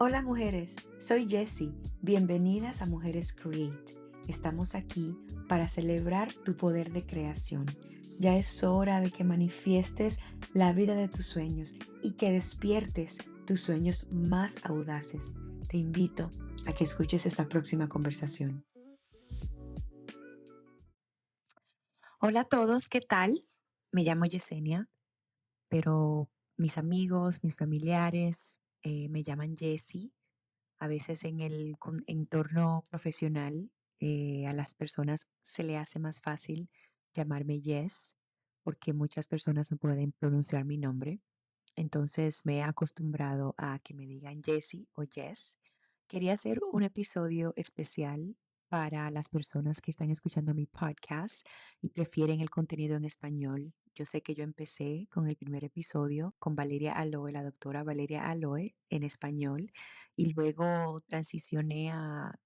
Hola mujeres, soy Jessie. Bienvenidas a Mujeres Create. Estamos aquí para celebrar tu poder de creación. Ya es hora de que manifiestes la vida de tus sueños y que despiertes tus sueños más audaces. Te invito a que escuches esta próxima conversación. Hola a todos, ¿qué tal? Me llamo Yesenia, pero mis amigos, mis familiares me llaman Jessie. A veces en el entorno profesional, a las personas se le hace más fácil llamarme Jess, porque muchas personas no pueden pronunciar mi nombre. Entonces me he acostumbrado a que me digan Jessie o Jess. Quería hacer un episodio especial para las personas que están escuchando mi podcast y prefieren el contenido en español. Yo sé que yo empecé con el primer episodio con Valeria Aloe, la doctora Valeria Aloe, en español, y luego transicioné a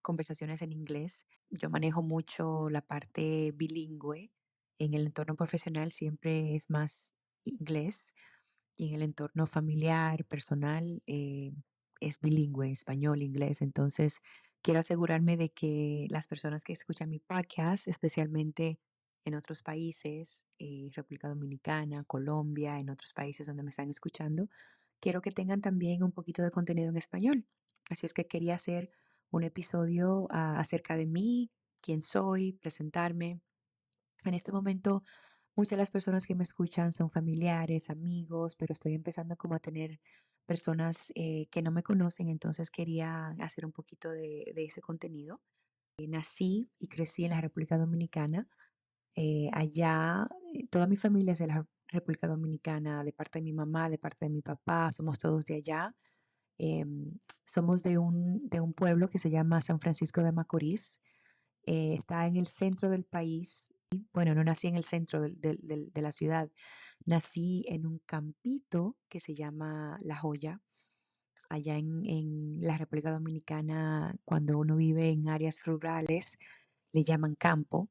conversaciones en inglés. Yo manejo mucho la parte bilingüe. En el entorno profesional siempre es más inglés y en el entorno familiar, personal, es bilingüe, español, inglés. Entonces, quiero asegurarme de que las personas que escuchan mi podcast, especialmente en otros países, República Dominicana, Colombia, en otros países donde me están escuchando, quiero que tengan también un poquito de contenido en español. Así es que quería hacer un episodio acerca de mí, quién soy, presentarme. En este momento, muchas de las personas que me escuchan son familiares, amigos, pero estoy empezando como a tener personas que no me conocen, entonces quería hacer un poquito de ese contenido. Nací y crecí en la República Dominicana. Allá, toda mi familia es de la República Dominicana, de parte de mi mamá, de parte de mi papá, somos todos de allá. Somos de un pueblo que se llama San Francisco de Macorís. Está en el centro del país. Bueno, no nací en el centro de la ciudad, nací en un campito que se llama La Joya, allá en la República Dominicana. Cuando uno vive en áreas rurales, le llaman campo.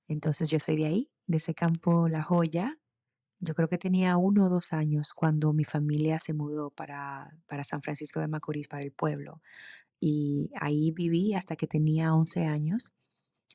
Entonces yo soy de ahí, de ese campo La Joya. Yo creo que tenía 1 o 2 años cuando mi familia se mudó para San Francisco de Macorís, para el pueblo. Y ahí viví hasta que tenía 11 años.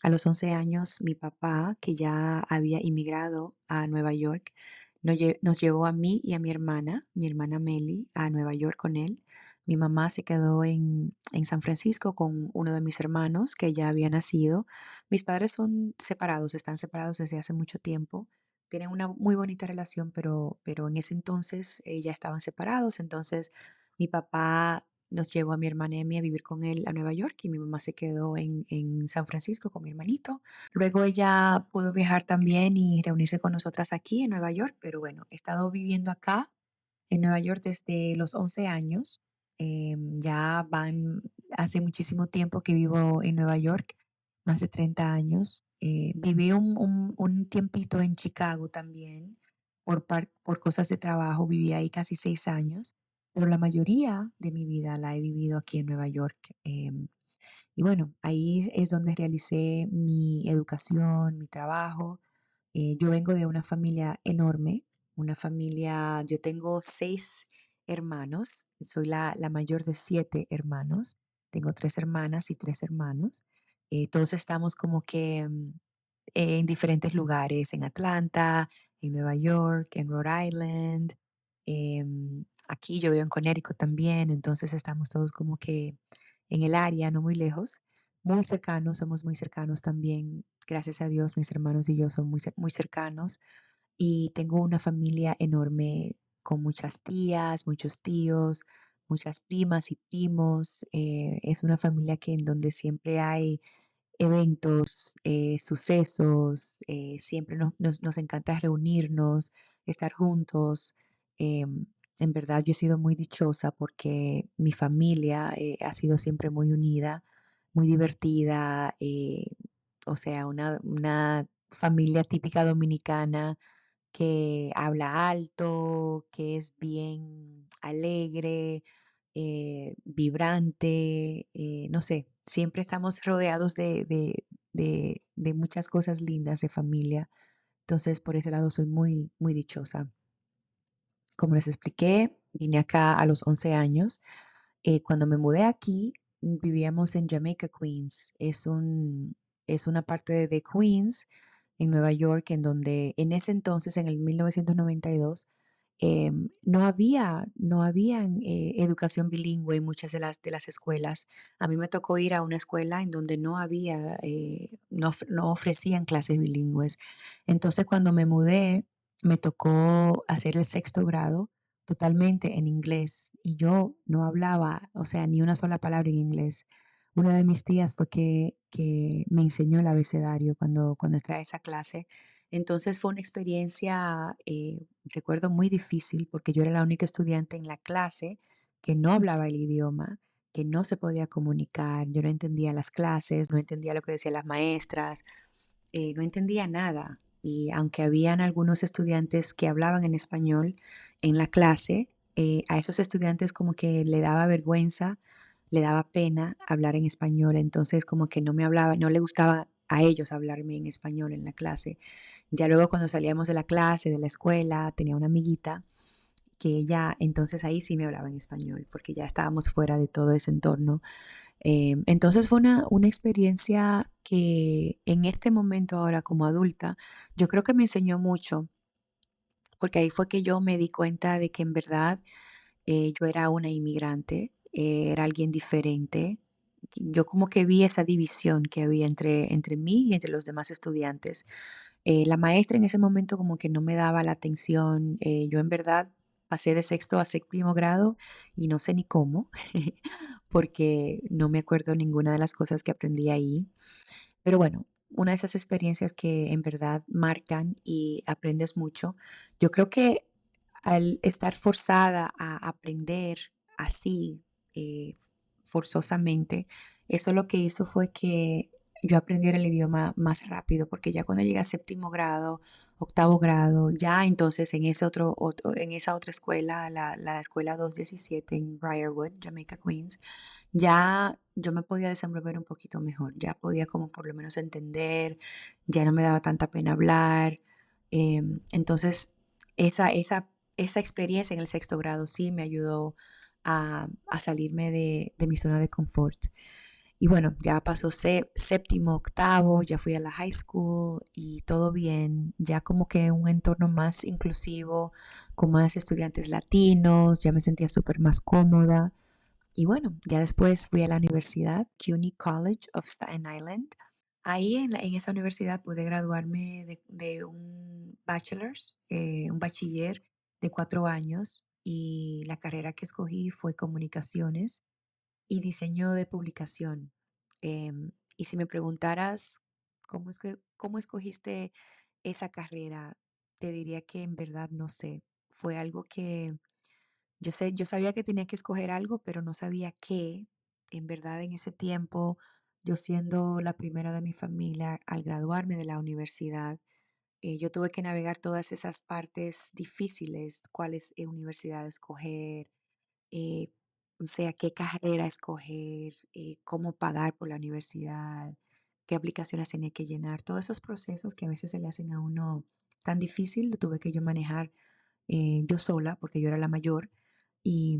A los 11 años, mi papá, que ya había inmigrado a Nueva York, nos llevó a mí y a mi hermana Meli, a Nueva York con él. Mi mamá se quedó en San Francisco con uno de mis hermanos que ya había nacido. Mis padres son separados, están separados desde hace mucho tiempo. Tienen una muy bonita relación, pero en ese entonces ya estaban separados. Entonces mi papá nos llevó a mi hermana y a mí a vivir con él a Nueva York y mi mamá se quedó en San Francisco con mi hermanito. Luego ella pudo viajar también y reunirse con nosotras aquí en Nueva York, pero bueno, he estado viviendo acá en Nueva York desde los 11 años. Ya van hace muchísimo tiempo que vivo en Nueva York, más de 30 años. Viví un tiempito en Chicago también por cosas de trabajo, viví ahí casi 6 años, pero la mayoría de mi vida la he vivido aquí en Nueva York. Y bueno, ahí es donde realicé mi educación, mi trabajo. Yo vengo de una familia enorme, una familia, yo tengo 6 hermanos, soy la mayor de 7 hermanos, tengo 3 hermanas y 3 hermanos. Todos estamos como que en diferentes lugares, en Atlanta, en Nueva York, en Rhode Island. Aquí yo vivo en Connecticut también, entonces estamos todos como que en el área, no muy lejos, muy cercanos, somos muy cercanos también. Gracias a Dios, mis hermanos y yo somos muy cercanos y tengo una familia enorme con muchas tías, muchos tíos, muchas primas y primos. Es una familia que en donde siempre hay eventos, sucesos, siempre nos encanta reunirnos, estar juntos. Em, en verdad yo he sido muy dichosa porque mi familia ha sido siempre muy unida, muy divertida, o sea, una familia típica dominicana que habla alto, que es bien alegre, vibrante, no sé, siempre estamos rodeados de muchas cosas lindas de familia. Entonces, por ese lado soy muy, muy dichosa. Como les expliqué, vine acá a los 11 años Cuando me mudé aquí, vivíamos en Jamaica, Queens. Es una parte de Queens, en Nueva York, en donde en ese entonces, en el 1992, no habían educación bilingüe en muchas de las escuelas. A mí me tocó ir a una escuela en donde no había, no ofrecían clases bilingües. Entonces, cuando me mudé, me tocó hacer el sexto grado totalmente en inglés y yo no hablaba, o sea, ni una sola palabra en inglés. Una de mis tías fue que me enseñó el abecedario cuando entré a esa clase. Entonces fue una experiencia, recuerdo, muy difícil porque yo era la única estudiante en la clase que no hablaba el idioma, que no se podía comunicar, yo no entendía las clases, no entendía lo que decían las maestras, no entendía nada. Y aunque habían algunos estudiantes que hablaban en español en la clase, a esos estudiantes como que le daba vergüenza, le daba pena hablar en español, entonces como que no me hablaba, no le gustaba a ellos hablarme en español en la clase. Ya luego cuando salíamos de la clase, de la escuela, tenía una amiguita que ella, entonces ahí sí me hablaba en español, porque ya estábamos fuera de todo ese entorno. Entonces fue una experiencia que en este momento ahora como adulta, yo creo que me enseñó mucho, porque ahí fue que yo me di cuenta de que en verdad yo era una inmigrante, era alguien diferente. Yo como que vi esa división que había entre mí y entre los demás estudiantes. La maestra en ese momento como que no me daba la atención. Yo en verdad pasé de sexto a séptimo grado y no sé ni cómo, porque no me acuerdo ninguna de las cosas que aprendí ahí. Pero bueno, una de esas experiencias que en verdad marcan y aprendes mucho. Yo creo que al estar forzada a aprender así, forzosamente, eso lo que hizo fue que yo aprendiera el idioma más rápido, porque ya cuando llegué a séptimo grado, octavo grado, ya entonces en ese en esa otra escuela, la escuela 217 en Briarwood, Jamaica, Queens, ya yo me podía desenvolver un poquito mejor, ya podía como por lo menos entender, ya no me daba tanta pena hablar. Entonces, esa experiencia en el sexto grado sí me ayudó a salirme de mi zona de confort. Y bueno, ya pasó séptimo, octavo, ya fui a la high school y todo bien, ya como que un entorno más inclusivo, con más estudiantes latinos, ya me sentía súper más cómoda. Y bueno, ya después fui a la universidad, CUNY College of Staten Island. Ahí en esa universidad pude graduarme de un bachelor's, un bachiller de 4 años y la carrera que escogí fue comunicaciones y diseño de publicación. Y si me preguntaras cómo escogiste esa carrera, te diría que en verdad no sé. Fue algo que yo sabía que tenía que escoger algo, pero no sabía qué. En verdad, en ese tiempo, yo siendo la primera de mi familia, al graduarme de la universidad, yo tuve que navegar todas esas partes difíciles, cuáles universidad escoger, eh, o sea, qué carrera escoger, cómo pagar por la universidad, qué aplicaciones tenía que llenar, todos esos procesos que a veces se le hacen a uno tan difícil, lo tuve que yo manejar yo sola, porque yo era la mayor, y,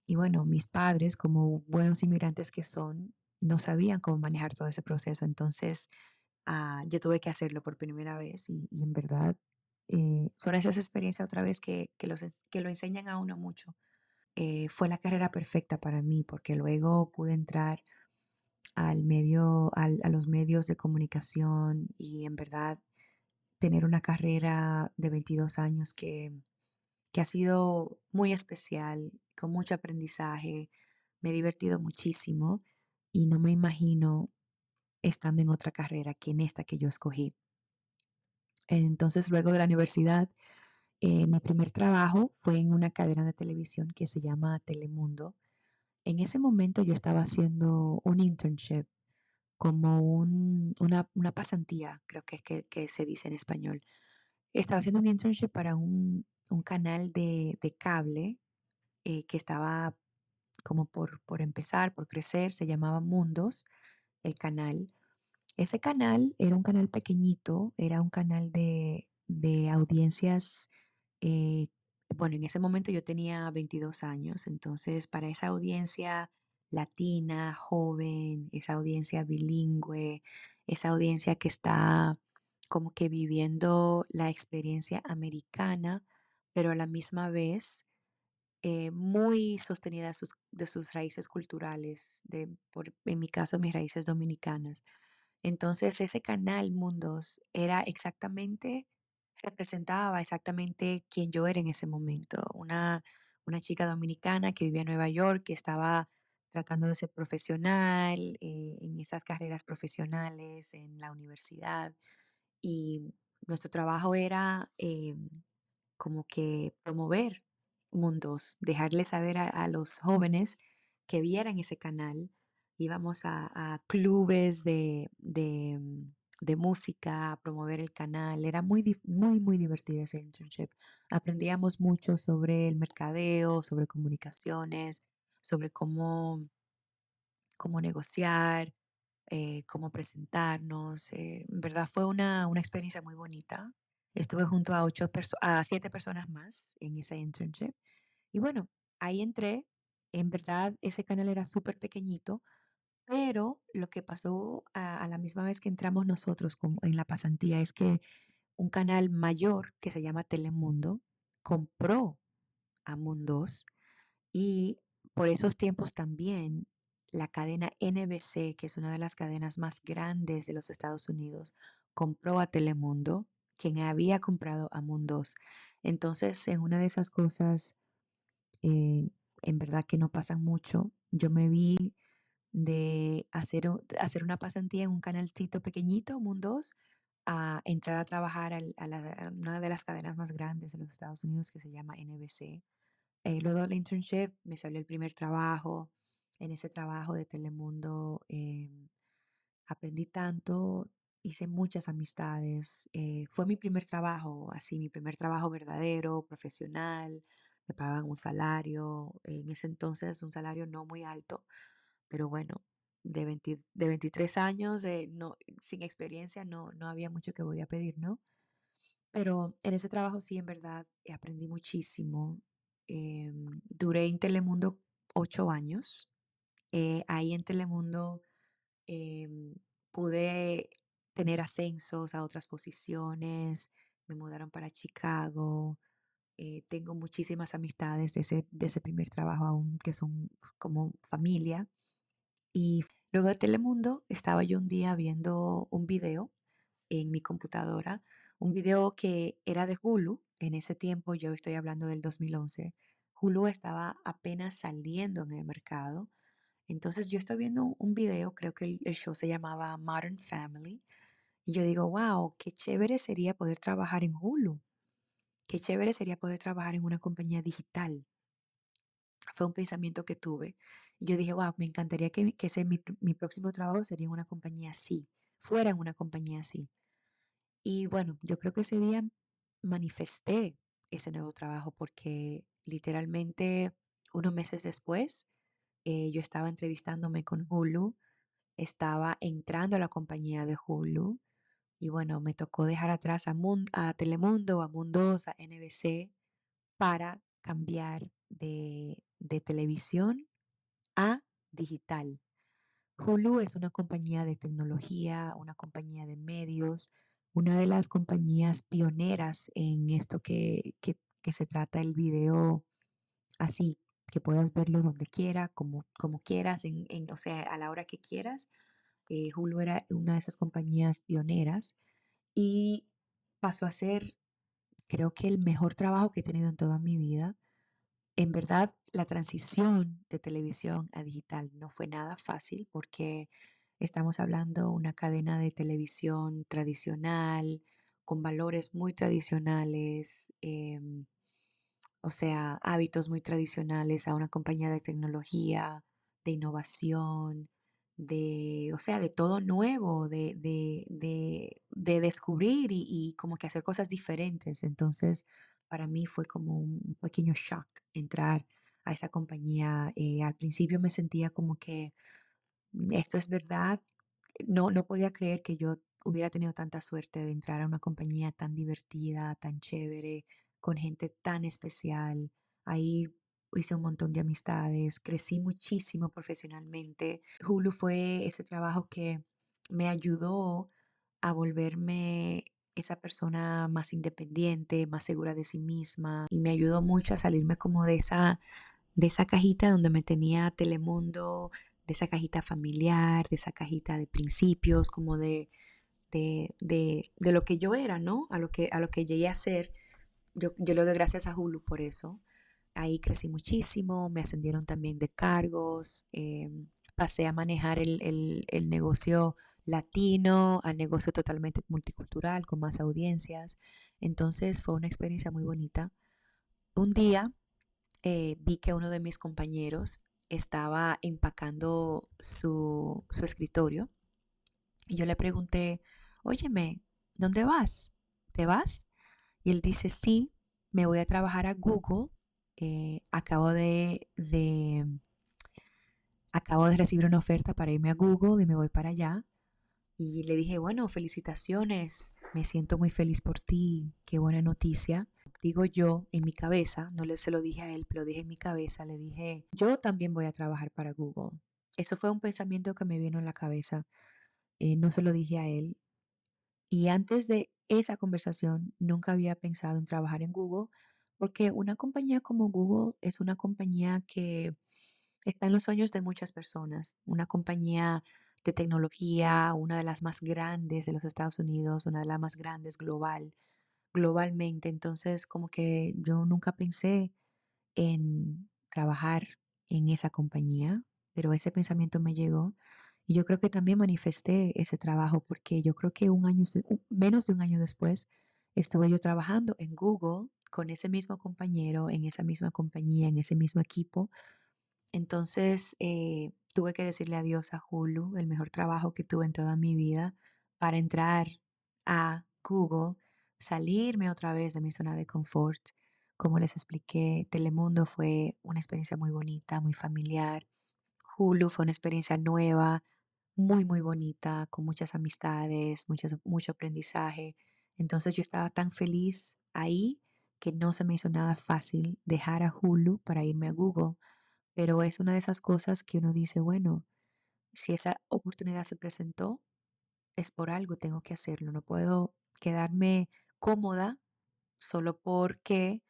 y bueno, mis padres, como buenos inmigrantes que son, no sabían cómo manejar todo ese proceso, entonces yo tuve que hacerlo por primera vez y en verdad son esas experiencias otra vez que lo enseñan a uno mucho. Fue la carrera perfecta para mí porque luego pude entrar a los medios de comunicación y en verdad tener una carrera de 22 años que ha sido muy especial, con mucho aprendizaje. Me he divertido muchísimo y no me imagino estando en otra carrera que en esta que yo escogí. Entonces, luego de la universidad, mi primer trabajo fue en una cadena de televisión que se llama Telemundo. En ese momento yo estaba haciendo un internship, como una pasantía, creo que es que se dice en español. Estaba haciendo un internship para un canal de cable que estaba como por empezar, por crecer, se llamaba Mundos, el canal. Ese canal era un canal pequeñito, era un canal de audiencias Bueno, en ese momento yo tenía 22 años, entonces para esa audiencia latina, joven, esa audiencia bilingüe, esa audiencia que está como que viviendo la experiencia americana, pero a la misma vez muy sostenida de sus raíces culturales, en mi caso mis raíces dominicanas. Entonces, ese canal Mundos era exactamente, representaba exactamente quién yo era en ese momento, una chica dominicana que vivía en Nueva York, que estaba tratando de ser profesional, en esas carreras profesionales, en la universidad, y nuestro trabajo era como que promover mundos, dejarles saber a los jóvenes que vieran ese canal. Íbamos a clubes de música, a promover el canal. Era muy, muy divertida ese internship. Aprendíamos mucho sobre el mercadeo, sobre comunicaciones, sobre cómo negociar, cómo presentarnos. En verdad fue una experiencia muy bonita. Estuve junto a a 7 personas más en ese internship. Y bueno, ahí entré. En verdad, ese canal era súper pequeñito, pero lo que pasó a la misma vez que entramos nosotros en la pasantía es que un canal mayor que se llama Telemundo compró a Mundos y por esos tiempos también la cadena NBC, que es una de las cadenas más grandes de los Estados Unidos, compró a Telemundo, quien había comprado a Mundos. Entonces, en una de esas cosas, eh, en verdad que no pasan mucho, yo me vi de de hacer una pasantía en un canalcito pequeñito, Mundos, a entrar a trabajar a una de las cadenas más grandes de los Estados Unidos que se llama NBC. Luego del internship me salió el primer trabajo. En ese trabajo de Telemundo aprendí tanto, hice muchas amistades. Fue mi primer trabajo, así, mi primer trabajo verdadero, profesional. Me pagaban un salario, en ese entonces un salario no muy alto, pero bueno, de 23 años, no, sin experiencia, no había mucho que podía pedir, ¿no? Pero en ese trabajo sí, en verdad, aprendí muchísimo. Duré en Telemundo 8 años. Ahí en Telemundo em, pude tener ascensos a otras posiciones. Me mudaron para Chicago. Tengo muchísimas amistades de ese primer trabajo aún que son como familia. Y luego de Telemundo estaba yo un día viendo un video en mi computadora, un video que era de Hulu. En ese tiempo, yo estoy hablando del 2011, Hulu estaba apenas saliendo en el mercado. Entonces yo estoy viendo un video, creo que el show se llamaba Modern Family, y yo digo, wow, qué chévere sería poder trabajar en Hulu, qué chévere sería poder trabajar en una compañía digital. Fue un pensamiento que tuve. Y yo dije, wow, me encantaría que ese mi próximo trabajo sería en una compañía así, fuera en una compañía así. Y bueno, yo creo que ese día manifesté ese nuevo trabajo porque literalmente unos meses después yo estaba entrevistándome con Hulu, estaba entrando a la compañía de Hulu y bueno, me tocó dejar atrás a Telemundo, a Mundos, a NBC para cambiar de televisión a digital. Hulu es una compañía de tecnología, una compañía de medios, una de las compañías pioneras en esto que se trata el video así, que puedas verlo donde quiera, como quieras, o sea, a la hora que quieras. Hulu era una de esas compañías pioneras y pasó a ser, creo que el mejor trabajo que he tenido en toda mi vida. En verdad, la transición de televisión a digital no fue nada fácil porque estamos hablando una cadena de televisión tradicional, con valores muy tradicionales, o sea, hábitos muy tradicionales a una compañía de tecnología, de innovación, o sea, de todo nuevo, de descubrir y como que hacer cosas diferentes. Entonces, para mí fue como un pequeño shock entrar a esa compañía. Al principio me sentía como que esto es verdad. No podía creer que yo hubiera tenido tanta suerte de entrar a una compañía tan divertida, tan chévere, con gente tan especial. Ahí hice un montón de amistades, crecí muchísimo profesionalmente. Hulu fue ese trabajo que me ayudó a volverme esa persona más independiente, más segura de sí misma y me ayudó mucho a salirme como de esa cajita donde me tenía Telemundo, de esa cajita familiar, de esa cajita de principios, como de lo que yo era, ¿no? A lo que llegué a ser. Yo le doy gracias a Hulu por eso. Ahí crecí muchísimo, me ascendieron también de cargos, pasé a manejar el negocio latino, a negocio totalmente multicultural, con más audiencias. Entonces fue una experiencia muy bonita. Un día vi que uno de mis compañeros estaba empacando su escritorio y yo le pregunté, óyeme, ¿dónde vas? ¿Te vas? Y él dice, sí, me voy a trabajar a Google. Acabo acabo de recibir una oferta para irme a Google y me voy para allá. Y le dije, bueno, felicitaciones, me siento muy feliz por ti, qué buena noticia. Digo yo en mi cabeza, no le se lo dije a él, pero lo dije en mi cabeza, le dije, yo también voy a trabajar para Google. Eso fue un pensamiento que me vino en la cabeza. No se lo dije a él. Y antes de esa conversación, nunca había pensado en trabajar en Google, porque una compañía como Google es una compañía que está en los sueños de muchas personas, una compañía de tecnología, una de las más grandes de los Estados Unidos, una de las más grandes globalmente. Entonces, como que yo nunca pensé en trabajar en esa compañía, pero ese pensamiento me llegó y yo creo que también manifesté ese trabajo porque yo creo que menos de un año después estuve yo trabajando en Google con ese mismo compañero, en esa misma compañía, en ese mismo equipo. Entonces tuve que decirle adiós a Hulu, el mejor trabajo que tuve en toda mi vida, para entrar a Google, salirme otra vez de mi zona de confort. Como les expliqué, Telemundo fue una experiencia muy bonita, muy familiar. Hulu fue una experiencia nueva, muy, muy bonita, con muchas amistades, mucho aprendizaje. Entonces yo estaba tan feliz ahí que no se me hizo nada fácil dejar a Hulu para irme a Google, pero es una de esas cosas que uno dice, bueno, si esa oportunidad se presentó, es por algo, tengo que hacerlo. No puedo quedarme cómoda solo porque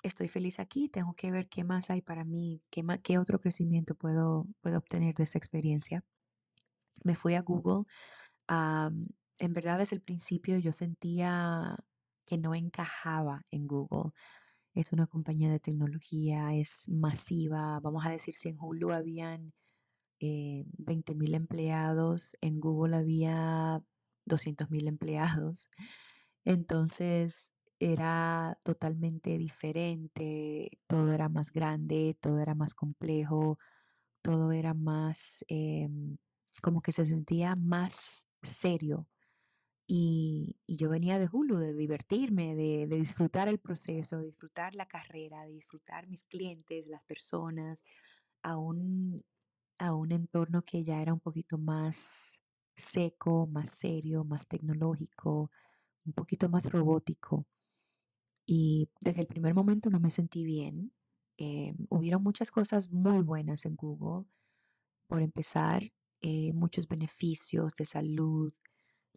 estoy feliz aquí. Tengo que ver qué más hay para mí, qué otro crecimiento puedo obtener de esta experiencia. Me fui a Google. En verdad, desde el principio yo sentía que no encajaba en Google. Es una compañía de tecnología, es masiva. Vamos a decir, si en Hulu habían 20.000 empleados, en Google había 200.000 empleados. Entonces era totalmente diferente, todo era más grande, todo era más complejo, todo era más, como que se sentía más serio. Y yo venía de Hulu, de divertirme, de disfrutar el proceso, de disfrutar la carrera, de disfrutar mis clientes, las personas, a a un entorno que ya era un poquito más seco, más serio, más tecnológico, un poquito más robótico. Y desde el primer momento no me sentí bien. Hubieron muchas cosas muy buenas en Google. Por empezar, muchos beneficios de salud,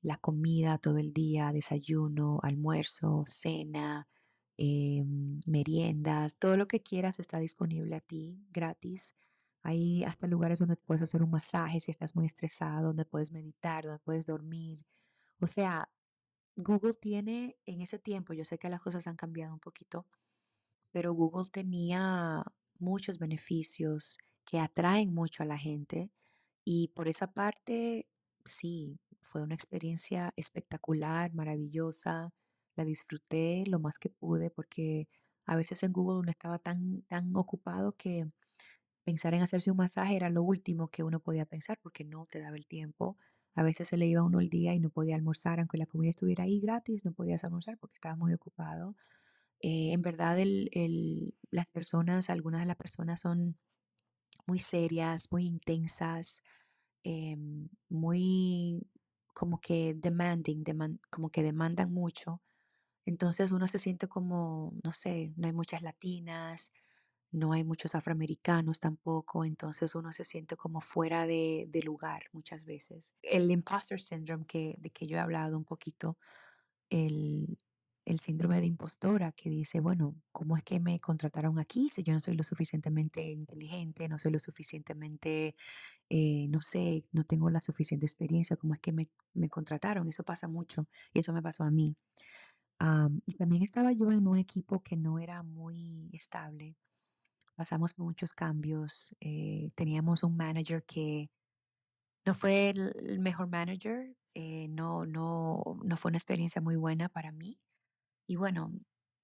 la comida todo el día, desayuno, almuerzo, cena, meriendas, todo lo que quieras está disponible a ti gratis. Hay hasta lugares donde puedes hacer un masaje si estás muy estresado, donde puedes meditar, donde puedes dormir. O sea, Google tiene en ese tiempo, yo sé que las cosas han cambiado un poquito, pero Google tenía muchos beneficios que atraen mucho a la gente y por esa parte, sí, fue una experiencia espectacular, maravillosa, la disfruté lo más que pude porque a veces en Google uno estaba tan ocupado que pensar en hacerse un masaje era lo último que uno podía pensar porque no te daba el tiempo. A veces se le iba a uno el día y no podía almorzar, aunque la comida estuviera ahí gratis, no podías almorzar porque estabas muy ocupado. En verdad, las personas, algunas de las personas son muy serias, muy intensas, muy como que demanding, como que demandan mucho. Entonces uno se siente como, no sé, no hay muchas latinas, no hay muchos afroamericanos tampoco, entonces uno se siente como fuera de lugar muchas veces. El imposter syndrome de que yo he hablado un poquito, el, el síndrome de impostora que dice, bueno, ¿cómo es que me contrataron aquí si yo no soy lo suficientemente inteligente, no soy lo suficientemente, no sé, no tengo la suficiente experiencia? ¿Cómo es que me contrataron? Eso pasa mucho y eso me pasó a mí. Y también estaba yo en un equipo que no era muy estable. Pasamos por muchos cambios. Teníamos un manager que no fue el mejor manager. No fue una experiencia muy buena para mí. Y bueno,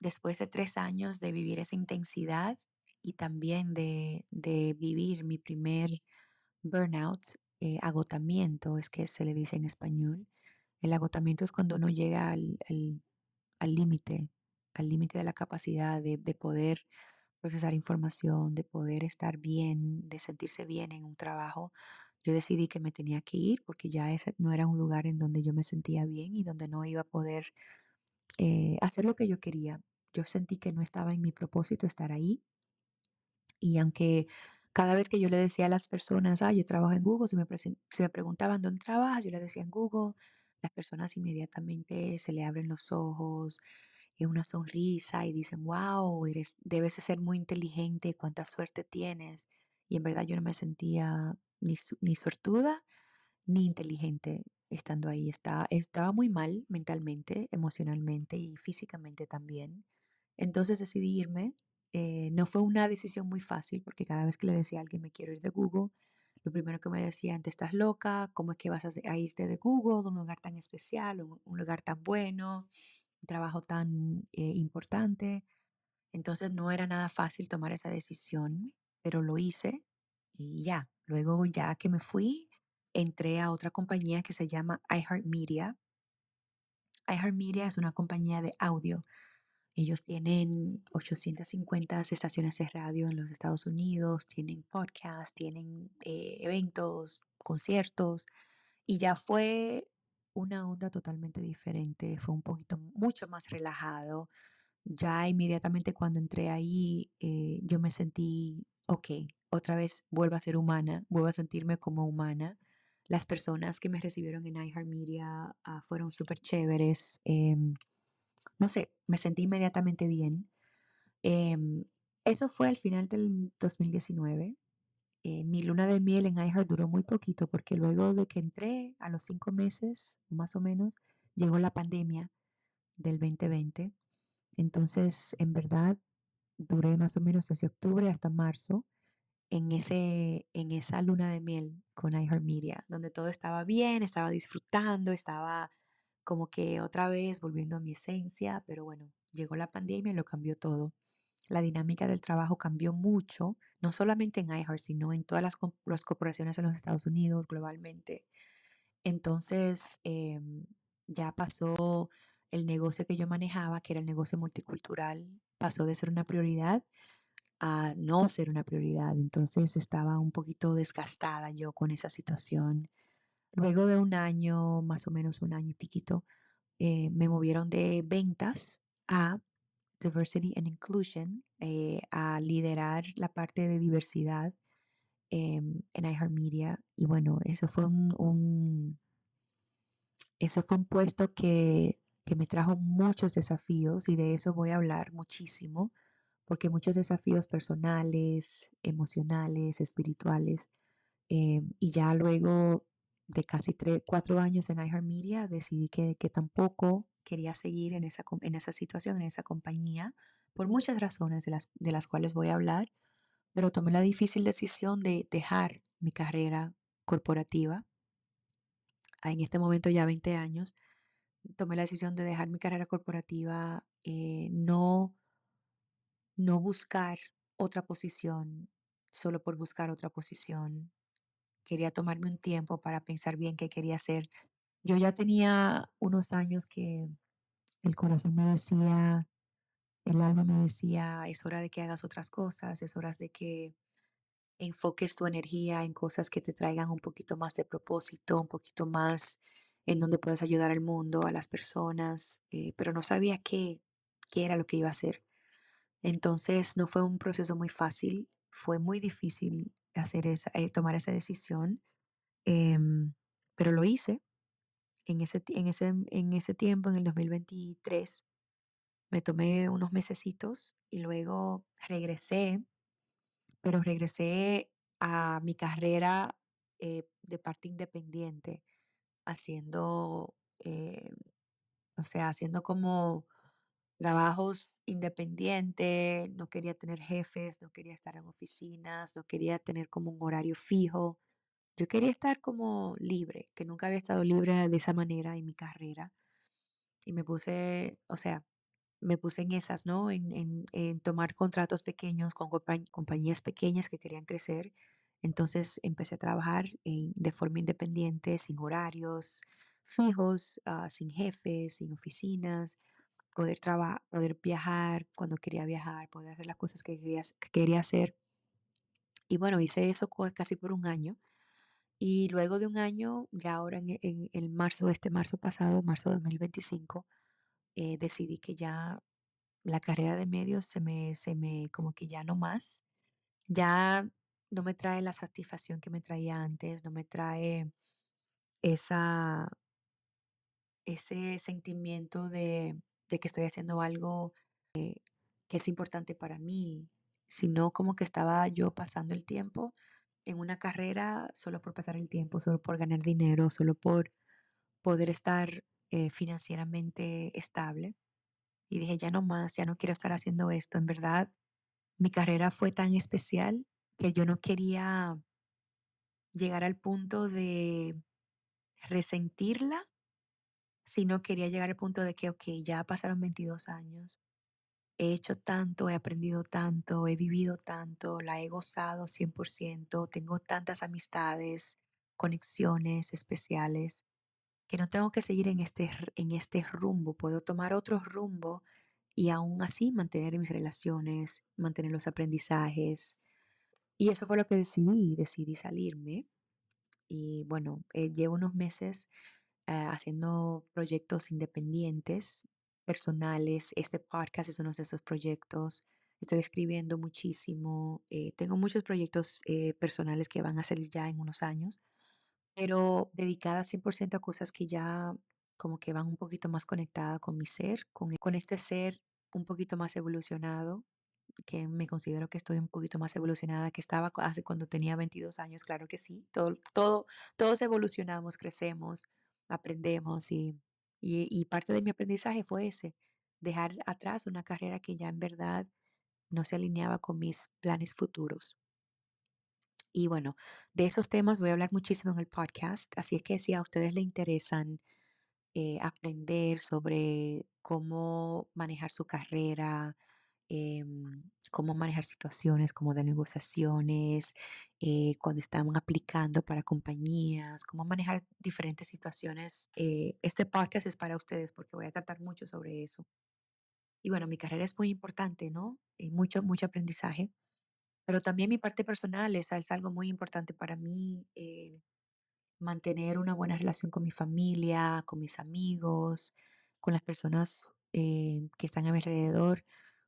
después de 3 años de vivir esa intensidad y también de vivir mi primer burnout, agotamiento, es que se le dice en español. El agotamiento es cuando uno llega al límite, al límite de la capacidad de poder procesar información, de poder estar bien, de sentirse bien en un trabajo. Yo decidí que me tenía que ir porque ya ese no era un lugar en donde yo me sentía bien y donde no iba a poder hacer lo que yo quería. Yo sentí que no estaba en mi propósito estar ahí y aunque cada vez que yo le decía a las personas, yo trabajo en Google, si me preguntaban dónde trabajas, yo le decía en Google, las personas inmediatamente se le abren los ojos, una sonrisa y dicen, wow, debes de ser muy inteligente, cuánta suerte tienes. Y en verdad yo no me sentía ni suertuda ni inteligente estando ahí. Estaba muy mal mentalmente, emocionalmente y físicamente también. Entonces decidí irme. No fue una decisión muy fácil porque cada vez que le decía a alguien me quiero ir de Google, lo primero que me decían, te estás loca, ¿cómo es que vas a irte de Google, un lugar tan especial, un lugar tan bueno, un trabajo tan importante? Entonces no era nada fácil tomar esa decisión, pero lo hice y ya. Luego ya que me fui, entré a otra compañía que se llama iHeartMedia. iHeartMedia es una compañía de audio. Ellos tienen 850 estaciones de radio en los Estados Unidos, tienen podcasts, tienen eventos, conciertos, y ya fue una onda totalmente diferente, fue un poquito mucho más relajado. Ya inmediatamente cuando entré ahí, yo me sentí, ok, otra vez vuelvo a ser humana, vuelvo a sentirme como humana. Las personas que me recibieron en iHeartMedia fueron súper chéveres. No sé, me sentí inmediatamente bien. Em, Eso fue al final del 2019. Mi luna de miel en iHeart duró muy poquito porque luego de que entré, a los 5 meses, más o menos, llegó la pandemia del 2020. Entonces, en verdad, duré más o menos desde octubre hasta marzo en esa luna de miel con iHeartMedia, donde todo estaba bien, estaba disfrutando, estaba como que otra vez volviendo a mi esencia, pero bueno, llegó la pandemia y lo cambió todo. La dinámica del trabajo cambió mucho, no solamente en iHeart, sino en todas las corporaciones en los Estados Unidos, globalmente. Entonces, ya pasó el negocio que yo manejaba, que era el negocio multicultural, pasó de ser una prioridad a no ser una prioridad. Entonces estaba un poquito desgastada yo con esa situación. Luego de un año, más o menos un año y piquito, me movieron de ventas a Diversity and Inclusion, a liderar la parte de diversidad en iHeartMedia. Y bueno, eso fue un puesto que me trajo muchos desafíos y de eso voy a hablar muchísimo, porque muchos desafíos personales, emocionales, espirituales. Y ya luego de casi 4 años en iHeartMedia decidí que tampoco quería seguir en esa situación, en esa compañía, por muchas razones de las cuales voy a hablar, pero tomé la difícil decisión de dejar mi carrera corporativa. En este momento ya 20 años tomé la decisión de dejar mi carrera corporativa, no buscar otra posición solo por buscar otra posición. Quería tomarme un tiempo para pensar bien qué quería hacer. Yo ya tenía unos años que el corazón me decía, el alma me decía, es hora de que hagas otras cosas, es hora de que enfoques tu energía en cosas que te traigan un poquito más de propósito, un poquito más, en donde puedes ayudar al mundo, a las personas, pero no sabía qué era lo que iba a hacer. Entonces no fue un proceso muy fácil, fue muy difícil tomar esa decisión, em, pero lo hice en ese tiempo, en el 2023. Me tomé unos mesecitos y luego regresé, pero regresé a mi carrera de parte independiente, haciendo, o sea, haciendo como trabajos independientes, no quería tener jefes, no quería estar en oficinas, no quería tener como un horario fijo. Yo quería estar como libre, que nunca había estado libre de esa manera en mi carrera. Y me puse, o sea, me puse en esas, ¿no? En tomar contratos pequeños con compañías pequeñas que querían crecer. Entonces empecé a trabajar de forma independiente, sin horarios fijos, sin jefes, sin oficinas, poder viajar cuando quería viajar, poder hacer las cosas que quería hacer. Y bueno, hice eso casi por un año. Y luego de un año, ya ahora en el marzo, este marzo pasado, marzo de 2025, decidí que ya la carrera de medios como que ya no más, ya no me trae la satisfacción que me traía antes, no me trae esa, ese sentimiento de que estoy haciendo algo que es importante para mí, sino como que estaba yo pasando el tiempo en una carrera solo por pasar el tiempo, solo por ganar dinero, solo por poder estar financieramente estable. Y dije, ya no más, ya no quiero estar haciendo esto. En verdad, mi carrera fue tan especial que yo no quería llegar al punto de resentirla, sino quería llegar al punto de que, ok, ya pasaron 22 años, he hecho tanto, he aprendido tanto, he vivido tanto, la he gozado 100%, tengo tantas amistades, conexiones especiales, que no tengo que seguir en este rumbo, puedo tomar otro rumbo y aún así mantener mis relaciones, mantener los aprendizajes. Y eso fue lo que decidí salirme. Y bueno, llevo unos meses haciendo proyectos independientes, personales. Este podcast es uno de esos proyectos. Estoy escribiendo muchísimo. Tengo muchos proyectos personales que van a salir ya en unos años, pero dedicadas 100% a cosas que ya como que van un poquito más conectada con mi ser, con este ser un poquito más evolucionado, que me considero que estoy un poquito más evolucionada que estaba hace cuando tenía 22 años, claro que sí, todos evolucionamos, crecemos, aprendemos y parte de mi aprendizaje fue ese, dejar atrás una carrera que ya en verdad no se alineaba con mis planes futuros. Y bueno, de esos temas voy a hablar muchísimo en el podcast, así es que si a ustedes les interesan aprender sobre cómo manejar su carrera, cómo manejar situaciones como de negociaciones, cuando están aplicando para compañías, cómo manejar diferentes situaciones. Este podcast es para ustedes porque voy a tratar mucho sobre eso. Y bueno, mi carrera es muy importante, ¿no? Mucho aprendizaje, pero también mi parte personal es algo muy importante para mí. Mantener una buena relación con mi familia, con mis amigos, con las personas que están a mi alrededor.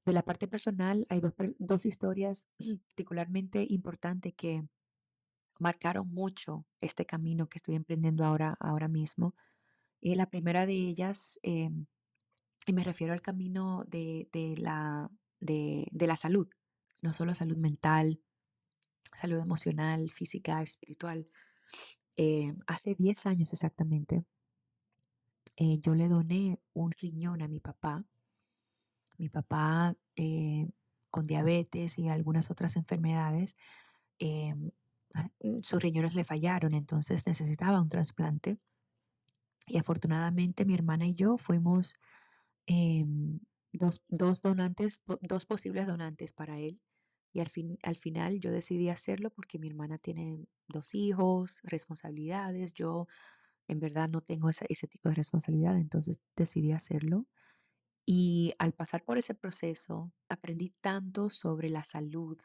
De la parte personal, hay dos historias particularmente importantes que marcaron mucho este camino que estoy emprendiendo ahora mismo. La primera de ellas, y me refiero al camino de la salud, no solo salud mental, salud emocional, física, espiritual. Hace 10 años exactamente, yo le doné un riñón a mi papá. Mi papá, con diabetes y algunas otras enfermedades, sus riñones le fallaron, entonces necesitaba un trasplante. Y afortunadamente mi hermana y yo fuimos dos donantes, dos posibles donantes para él. Y al final yo decidí hacerlo porque mi hermana tiene dos hijos, responsabilidades. Yo en verdad no tengo ese tipo de responsabilidad, entonces decidí hacerlo. Y al pasar por ese proceso, aprendí tanto sobre la salud.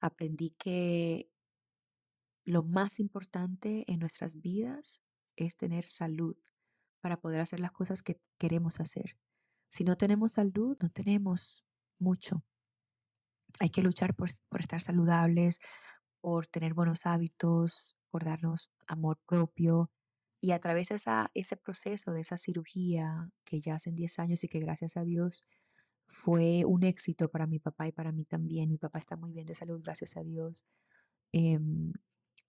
Aprendí que lo más importante en nuestras vidas es tener salud. para poder hacer las cosas que queremos hacer. Si no tenemos salud, no tenemos mucho. Hay que luchar por estar saludables, por tener buenos hábitos, por darnos amor propio. Y a través de ese proceso, de esa cirugía que ya hacen 10 años y que gracias a Dios fue un éxito para mi papá y para mí también. Mi papá está muy bien de salud, gracias a Dios. Em,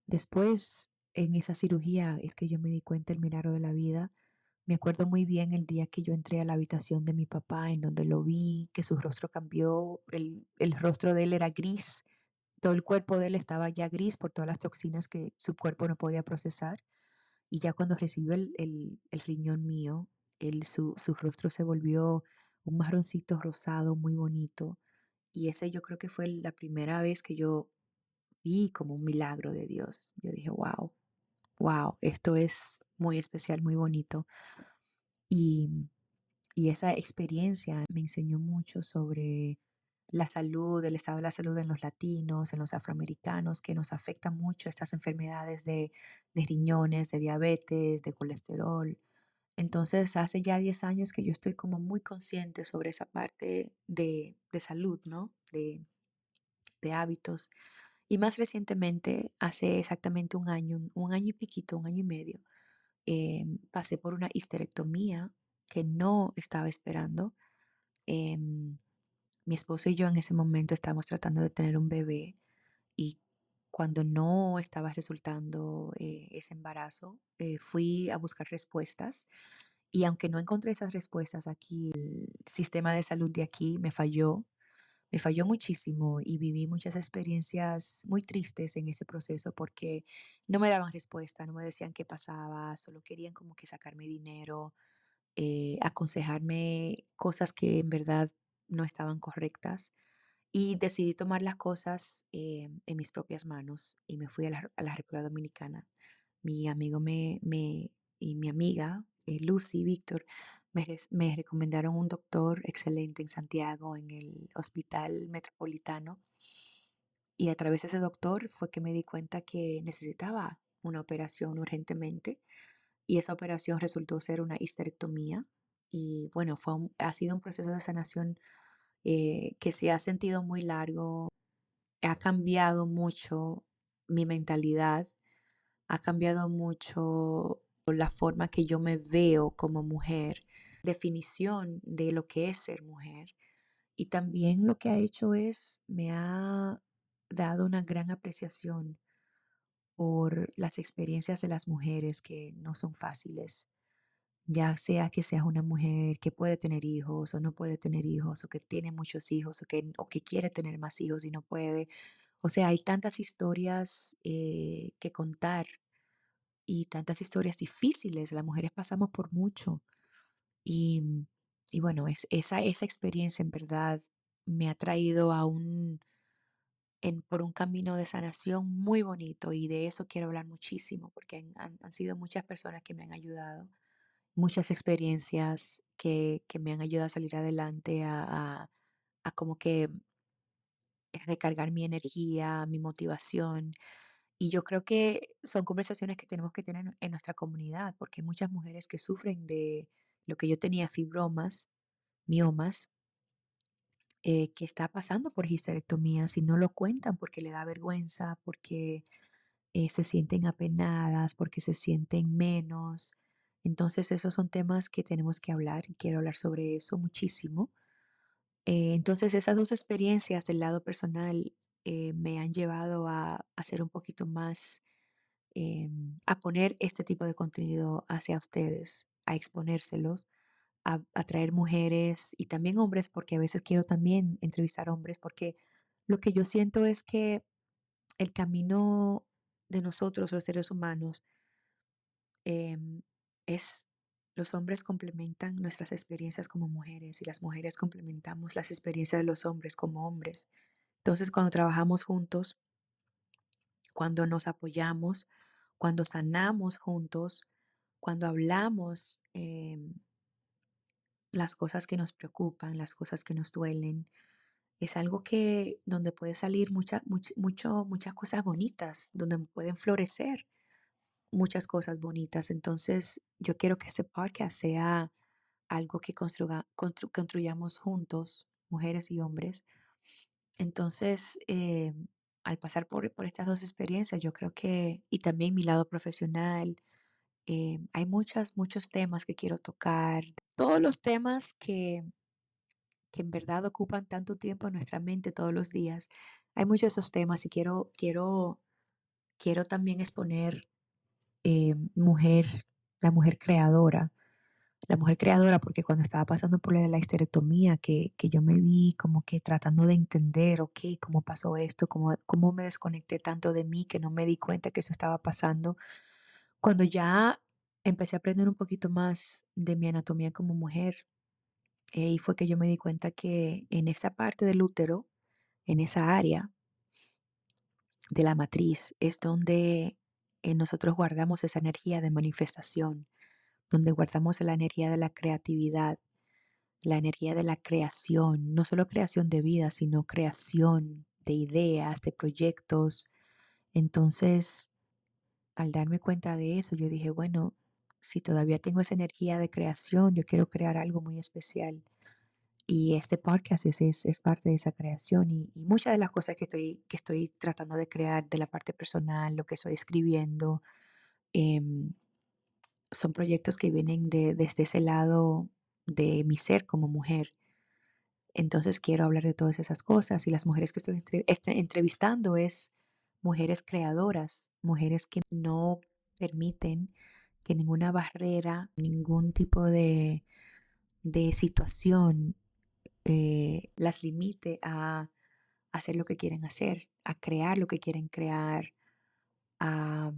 Después, en esa cirugía, es que yo me di cuenta el milagro de la vida. Me acuerdo muy bien el día que yo entré a la habitación de mi papá, en donde lo vi, que su rostro cambió, el rostro de él era gris, todo el cuerpo de él estaba ya gris por todas las toxinas que su cuerpo no podía procesar. Y ya cuando recibió el riñón mío, su rostro se volvió un marroncito rosado muy bonito. Y ese yo creo que fue la primera vez que yo vi como un milagro de Dios. Yo dije, wow, wow, esto es muy especial, muy bonito. Y, y esa experiencia me enseñó mucho sobre la salud, el estado de la salud en los latinos, en los afroamericanos, que nos afecta mucho estas enfermedades de riñones, de diabetes, de colesterol. Entonces, hace ya 10 años que yo estoy como muy consciente sobre esa parte de salud, ¿no? De hábitos. Y más recientemente, hace exactamente un año y piquito, un año y medio, pasé por una histerectomía que no estaba esperando. Em, Mi esposo y yo en ese momento estábamos tratando de tener un bebé y cuando no estaba resultando ese embarazo, fui a buscar respuestas y aunque no encontré esas respuestas aquí, el sistema de salud de aquí me falló muchísimo y viví muchas experiencias muy tristes en ese proceso porque no me daban respuesta, no me decían qué pasaba, solo querían como que sacarme dinero, aconsejarme cosas que en verdad no estaban correctas. Y decidí tomar las cosas en mis propias manos y me fui a la República Dominicana. Mi amigo y mi amiga, Lucy y Víctor, me recomendaron un doctor excelente en Santiago, en el Hospital Metropolitano. Y a través de ese doctor fue que me di cuenta que necesitaba una operación urgentemente. Y esa operación resultó ser una histerectomía. Y bueno, ha sido un proceso de sanación que se ha sentido muy largo, ha cambiado mucho mi mentalidad, ha cambiado mucho la forma que yo me veo como mujer, definición de lo que es ser mujer. Y también lo que ha hecho es, me ha dado una gran apreciación por las experiencias de las mujeres que no son fáciles, ya sea que seas una mujer que puede tener hijos o no puede tener hijos, o que tiene muchos hijos, o que quiere tener más hijos y no puede. O sea, hay tantas historias que contar y tantas historias difíciles. Las mujeres pasamos por mucho. Y, y bueno, esa experiencia en verdad me ha traído por un camino de sanación muy bonito y de eso quiero hablar muchísimo porque han sido muchas personas que me han ayudado, muchas experiencias que me han ayudado a salir adelante, a como que recargar mi energía, mi motivación. Y yo creo que son conversaciones que tenemos que tener en nuestra comunidad, porque hay muchas mujeres que sufren de lo que yo tenía, fibromas, miomas, que está pasando por histerectomías y no lo cuentan porque le da vergüenza, porque se sienten apenadas, porque se sienten menos. Entonces, esos son temas que tenemos que hablar y quiero hablar sobre eso muchísimo. Entonces, esas dos experiencias del lado personal me han llevado a ser un poquito más, a poner este tipo de contenido hacia ustedes, a exponérselos, a traer mujeres y también hombres, porque a veces quiero también entrevistar hombres, porque lo que yo siento es que el camino de nosotros, los seres humanos, em, es los hombres complementan nuestras experiencias como mujeres y las mujeres complementamos las experiencias de los hombres como hombres. Entonces, cuando trabajamos juntos, cuando nos apoyamos, cuando sanamos juntos, cuando hablamos las cosas que nos preocupan, las cosas que nos duelen, es algo que donde puede salir muchas cosas bonitas, donde pueden florecer. muchas cosas bonitas. Entonces, yo quiero que este podcast sea algo que construyamos juntos, mujeres y hombres. Entonces, al pasar por estas dos experiencias, yo creo que, y también mi lado profesional, hay muchos temas que quiero tocar, todos los temas que en verdad ocupan tanto tiempo en nuestra mente todos los días. Hay muchos de esos temas y quiero también exponer mujer, la mujer creadora. La mujer creadora, porque cuando estaba pasando por lo de la histerectomía, que yo me vi como que tratando de entender, ok, cómo pasó esto, cómo me desconecté tanto de mí que no me di cuenta que eso estaba pasando. Cuando ya empecé a aprender un poquito más de mi anatomía como mujer, y fue que yo me di cuenta que en esa parte del útero, en esa área de la matriz, es donde nosotros guardamos esa energía de manifestación, donde guardamos la energía de la creatividad, la energía de la creación, no solo creación de vida, sino creación de ideas, de proyectos. Entonces, al darme cuenta de eso, yo dije, bueno, si todavía tengo esa energía de creación, yo quiero crear algo muy especial. Y este podcast es parte de esa creación y muchas de las cosas que estoy tratando de crear de la parte personal, lo que estoy escribiendo, em, son proyectos que vienen desde ese lado de mi ser como mujer. Entonces quiero hablar de todas esas cosas y las mujeres que estoy entrevistando es mujeres creadoras, mujeres que no permiten que ninguna barrera, ningún tipo de situación las limite a hacer lo que quieren hacer, a crear lo que quieren crear, a,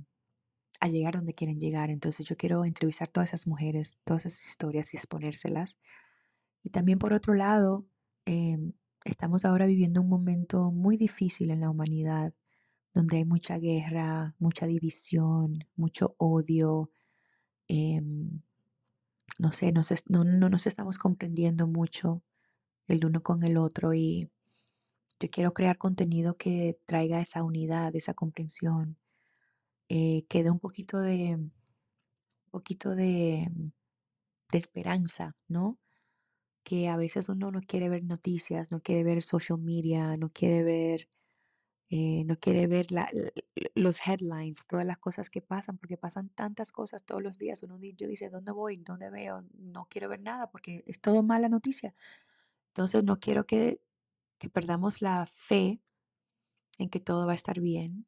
a llegar donde quieren llegar. Entonces yo quiero entrevistar todas esas mujeres, todas esas historias y exponérselas. Y también por otro lado, estamos ahora viviendo un momento muy difícil en la humanidad, donde hay mucha guerra, mucha división, mucho odio. em, no sé, no nos estamos comprendiendo mucho el uno con el otro y yo quiero crear contenido que traiga esa unidad, esa comprensión, que dé un poquito de esperanza, ¿no? Que a veces uno no quiere ver noticias, no quiere ver social media, no quiere ver los headlines, todas las cosas que pasan, porque pasan tantas cosas todos los días. Yo dice, ¿dónde voy? ¿Dónde veo? No quiero ver nada porque es todo mala noticia. Entonces no quiero que perdamos la fe en que todo va a estar bien.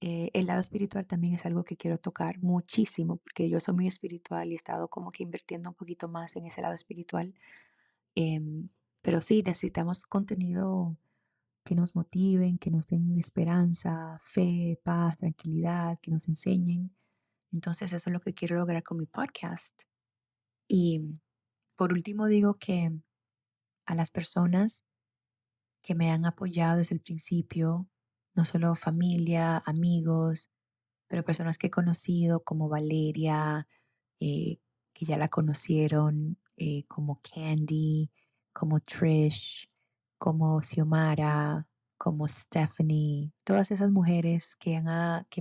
El lado espiritual también es algo que quiero tocar muchísimo porque yo soy muy espiritual y he estado como que invirtiendo un poquito más en ese lado espiritual. Em, pero sí, necesitamos contenido que nos motiven, que nos den esperanza, fe, paz, tranquilidad, que nos enseñen. Entonces eso es lo que quiero lograr con mi podcast. Y por último digo que a las personas que me han apoyado desde el principio, no solo familia, amigos, pero personas que he conocido como Valeria, que ya la conocieron, como Candy, como Trish, como Xiomara, como Stephanie, todas esas mujeres que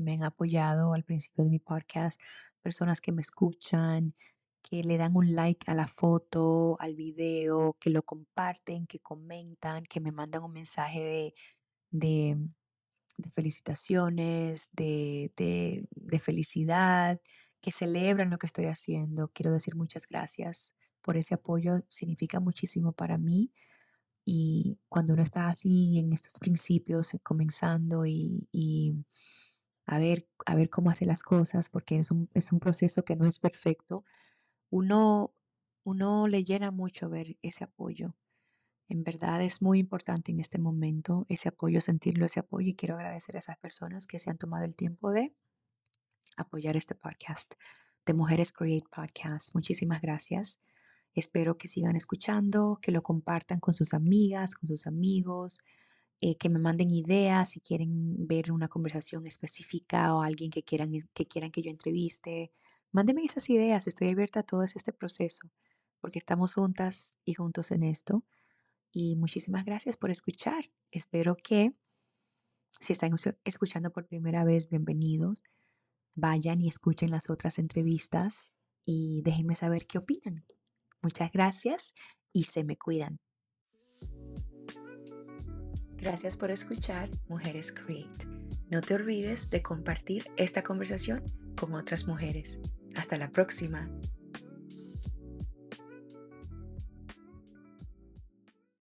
me han apoyado al principio de mi podcast, personas que me escuchan, que le dan un like a la foto, al video, que lo comparten, que comentan, que me mandan un mensaje de de felicitaciones, de felicidad, que celebran lo que estoy haciendo. Quiero decir muchas gracias por ese apoyo, significa muchísimo para mí. Y cuando uno está así en estos principios, comenzando y a ver cómo hace las cosas, porque es un proceso que no es perfecto, uno, uno le llena mucho ver ese apoyo. En verdad es muy importante en este momento ese apoyo, sentirlo, ese apoyo, y quiero agradecer a esas personas que se han tomado el tiempo de apoyar este podcast de Mujeres Create Podcast. Muchísimas gracias. Espero que sigan escuchando, que lo compartan con sus amigas, con sus amigos, que me manden ideas si quieren ver una conversación específica o alguien que quieran que yo entreviste. Mándenme esas ideas, estoy abierta a todo este proceso porque estamos juntas y juntos en esto. Y muchísimas gracias por escuchar. Espero que si están escuchando por primera vez, bienvenidos. Vayan y escuchen las otras entrevistas y déjenme saber qué opinan. Muchas gracias y se me cuidan. Gracias por escuchar Mujeres Create. No te olvides de compartir esta conversación con otras mujeres. Hasta la próxima.